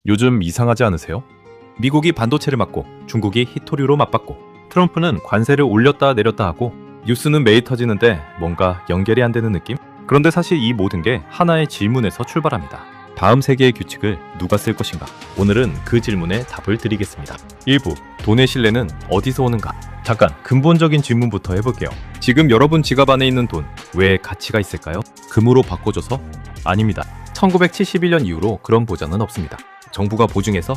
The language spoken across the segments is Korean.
요즘 이상하지 않으세요? 미국이 반도체를 막고 중국이 히토류로 맞받고 트럼프는 관세를 올렸다 내렸다 하고 뉴스는 매일 터지는데 뭔가 연결이 안 되는 느낌? 그런데 사실 이 모든 게 하나의 질문에서 출발합니다. 다음 세계의 규칙을 누가 쓸 것인가? 오늘은 그 질문에 답을 드리겠습니다. 1부, 돈의 신뢰는 어디서 오는가? 잠깐 근본적인 질문부터 해볼게요. 지금 여러분 지갑 안에 있는 돈, 왜 가치가 있을까요? 금으로 바꿔줘서? 아닙니다. 1971년 이후로 그런 보장은 없습니다. 정부가 보증해서?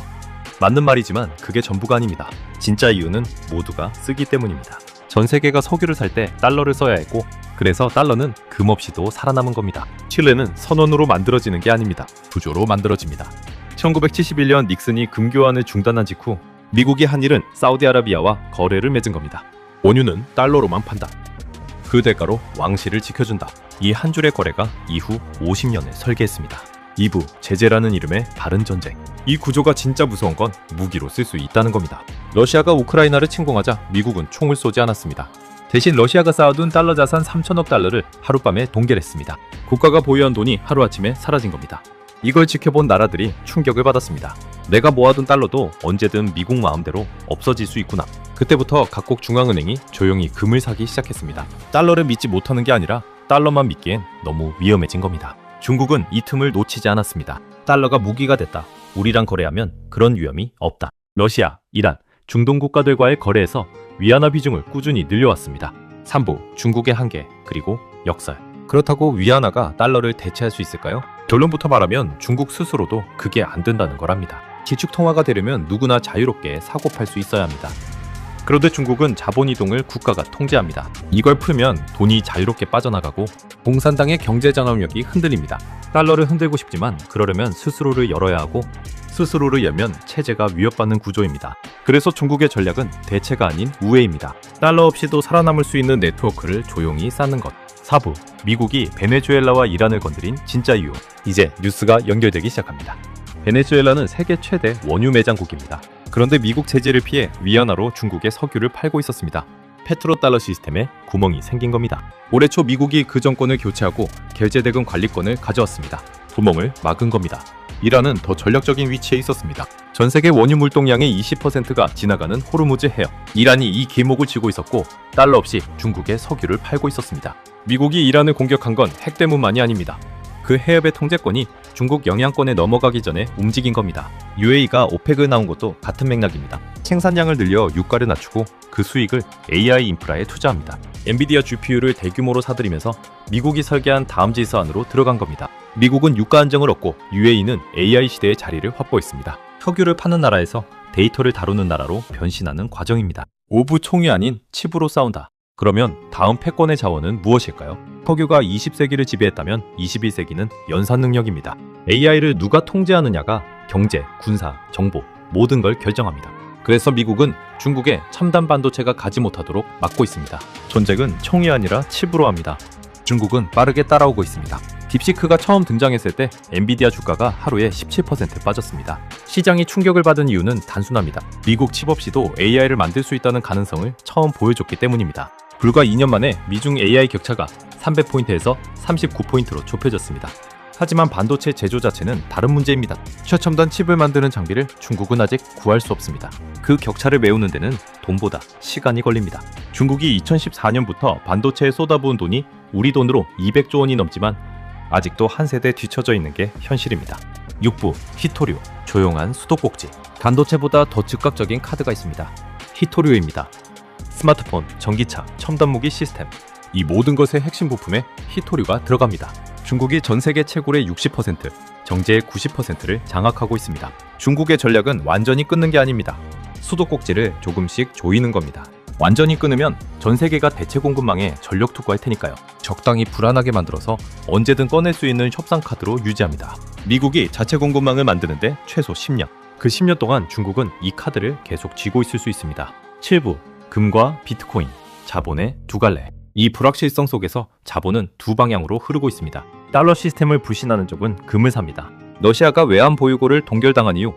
맞는 말이지만 그게 전부가 아닙니다. 진짜 이유는 모두가 쓰기 때문입니다. 전 세계가 석유를 살 때 달러를 써야 했고, 그래서 달러는 금 없이도 살아남은 겁니다. 신뢰는 선원으로 만들어지는 게 아닙니다. 구조로 만들어집니다. 1971년 닉슨이 금 교환을 중단한 직후 미국이 한 일은 사우디아라비아와 거래를 맺은 겁니다. 원유는 달러로만 판다. 그 대가로 왕실을 지켜준다. 이 한 줄의 거래가 이후 50년을 설계했습니다. 2부, 제재라는 이름의 바른 전쟁. 이 구조가 진짜 무서운 건 무기로 쓸 수 있다는 겁니다. 러시아가 우크라이나를 침공하자 미국은 총을 쏘지 않았습니다. 대신 러시아가 쌓아둔 달러 자산 3천억 달러를 하룻밤에 동결했습니다. 국가가 보유한 돈이 하루아침에 사라진 겁니다. 이걸 지켜본 나라들이 충격을 받았습니다. 내가 모아둔 달러도 언제든 미국 마음대로 없어질 수 있구나. 그때부터 각국 중앙은행이 조용히 금을 사기 시작했습니다. 달러를 믿지 못하는 게 아니라 달러만 믿기엔 너무 위험해진 겁니다. 중국은 이 틈을 놓치지 않았습니다. 달러가 무기가 됐다. 우리랑 거래하면 그런 위험이 없다. 러시아, 이란, 중동 국가들과의 거래에서 위안화 비중을 꾸준히 늘려왔습니다. 3부, 중국의 한계, 그리고 역설. 그렇다고 위안화가 달러를 대체할 수 있을까요? 결론부터 말하면 중국 스스로도 그게 안 된다는 거랍니다. 기축 통화가 되려면 누구나 자유롭게 사고 팔 수 있어야 합니다. 그런데 중국은 자본 이동을 국가가 통제합니다. 이걸 풀면 돈이 자유롭게 빠져나가고 공산당의 경제 장악력이 흔들립니다. 달러를 흔들고 싶지만 그러려면 스스로를 열어야 하고 스스로를 열면 체제가 위협받는 구조입니다. 그래서 중국의 전략은 대체가 아닌 우회입니다. 달러 없이도 살아남을 수 있는 네트워크를 조용히 쌓는 것. 4부, 미국이 베네수엘라와 이란을 건드린 진짜 이유. 이제 뉴스가 연결되기 시작합니다. 베네수엘라는 세계 최대 원유 매장국입니다. 그런데 미국 제재를 피해 위안화로 중국에 석유를 팔고 있었습니다. 페트로달러 시스템에 구멍이 생긴 겁니다. 올해 초 미국이 그 정권을 교체하고 결제대금 관리권을 가져왔습니다. 구멍을 막은 겁니다. 이란은 더 전략적인 위치에 있었습니다. 전 세계 원유 물동량의 20%가 지나가는 호르무즈 해협. 이란이 이 길목을 쥐고 있었고 달러 없이 중국에 석유를 팔고 있었습니다. 미국이 이란을 공격한 건 핵 때문만이 아닙니다. 그 해협의 통제권이 중국 영향권에 넘어가기 전에 움직인 겁니다. UAE가 오펙을 나온 것도 같은 맥락입니다. 생산량을 늘려 유가를 낮추고 그 수익을 AI 인프라에 투자합니다. 엔비디아 GPU를 대규모로 사들이면서 미국이 설계한 다음 지수안으로 들어간 겁니다. 미국은 유가 안정을 얻고 UAE는 AI 시대의 자리를 확보했습니다. 석유를 파는 나라에서 데이터를 다루는 나라로 변신하는 과정입니다. 오부 총이 아닌 칩으로 싸운다. 그러면 다음 패권의 자원은 무엇일까요? 석유가 20세기를 지배했다면 21세기는 연산 능력입니다. AI를 누가 통제하느냐가 경제, 군사, 정보 모든 걸 결정합니다. 그래서 미국은 중국에 첨단 반도체가 가지 못하도록 막고 있습니다. 전쟁은 총이 아니라 칩으로 합니다. 중국은 빠르게 따라오고 있습니다. 딥시크가 처음 등장했을 때 엔비디아 주가가 하루에 17% 빠졌습니다. 시장이 충격을 받은 이유는 단순합니다. 미국 칩 없이도 AI를 만들 수 있다는 가능성을 처음 보여줬기 때문입니다. 불과 2년 만에 미중 AI 격차가 300포인트에서 39포인트로 좁혀졌습니다. 하지만 반도체 제조 자체는 다른 문제입니다. 최첨단 칩을 만드는 장비를 중국은 아직 구할 수 없습니다. 그 격차를 메우는 데는 돈보다 시간이 걸립니다. 중국이 2014년부터 반도체에 쏟아부은 돈이 우리 돈으로 200조 원이 넘지만 아직도 한 세대 뒤처져 있는 게 현실입니다. 6부, 히토류, 조용한 수도꼭지. 반도체보다 더 즉각적인 카드가 있습니다. 히토류입니다. 스마트폰, 전기차, 첨단 무기 시스템. 이 모든 것의 핵심 부품에 히토류가 들어갑니다. 중국이 전 세계 채굴의 60%, 정제의 90%를 장악하고 있습니다. 중국의 전략은 완전히 끊는 게 아닙니다. 수도꼭지를 조금씩 조이는 겁니다. 완전히 끊으면 전 세계가 대체 공급망에 전력 투구할 테니까요. 적당히 불안하게 만들어서 언제든 꺼낼 수 있는 협상 카드로 유지합니다. 미국이 자체 공급망을 만드는데 최소 10년. 그 10년 동안 중국은 이 카드를 계속 쥐고 있을 수 있습니다. 7부, 금과 비트코인, 자본의 두 갈래. 이 불확실성 속에서 자본은 두 방향으로 흐르고 있습니다. 달러 시스템을 불신하는 쪽은 금을 삽니다. 러시아가 외환 보유고를 동결당한 이후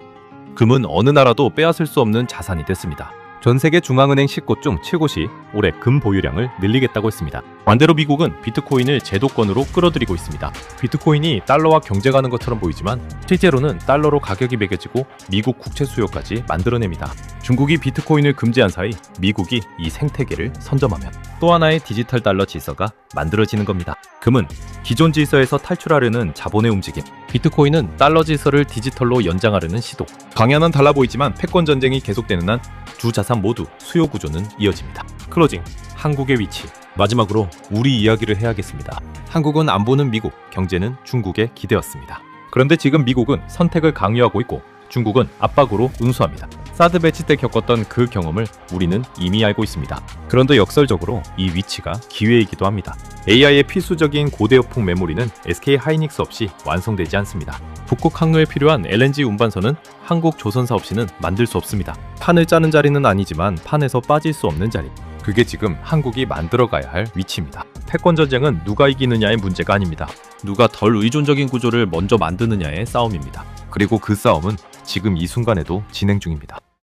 금은 어느 나라도 빼앗을 수 없는 자산이 됐습니다. 전 세계 중앙은행 10곳 중 7곳이 올해 금 보유량을 늘리겠다고 했습니다. 반대로 미국은 비트코인을 제도권으로 끌어들이고 있습니다. 비트코인이 달러와 경쟁하는 것처럼 보이지만 실제로는 달러로 가격이 매겨지고 미국 국채 수요까지 만들어냅니다. 중국이 비트코인을 금지한 사이 미국이 이 생태계를 선점하면 또 하나의 디지털 달러 질서가 만들어지는 겁니다. 금은 기존 질서에서 탈출하려는 자본의 움직임, 비트코인은 달러 질서를 디지털로 연장하려는 시도. 방향은 달라 보이지만 패권 전쟁이 계속되는 한 두 자산 모두 수요 구조는 이어집니다. 클로징, 한국의 위치. 마지막으로 우리 이야기를 해야겠습니다. 한국은 안보는 미국, 경제는 중국의 기대였습니다. 그런데 지금 미국은 선택을 강요하고 있고 중국은 압박으로 운수합니다. 사드 배치 때 겪었던 그 경험을 우리는 이미 알고 있습니다. 그런데 역설적으로 이 위치가 기회이기도 합니다. AI의 필수적인 고대역폭 메모리는 SK 하이닉스 없이 완성되지 않습니다. 북극 항로에 필요한 LNG 운반선은 한국 조선사 없이는 만들 수 없습니다. 판을 짜는 자리는 아니지만 판에서 빠질 수 없는 자리. 그게 지금 한국이 만들어가야 할 위치입니다. 패권 전쟁은 누가 이기느냐의 문제가 아닙니다. 누가 덜 의존적인 구조를 먼저 만드느냐의 싸움입니다. 그리고 그 싸움은 지금 이 순간에도 진행 중입니다.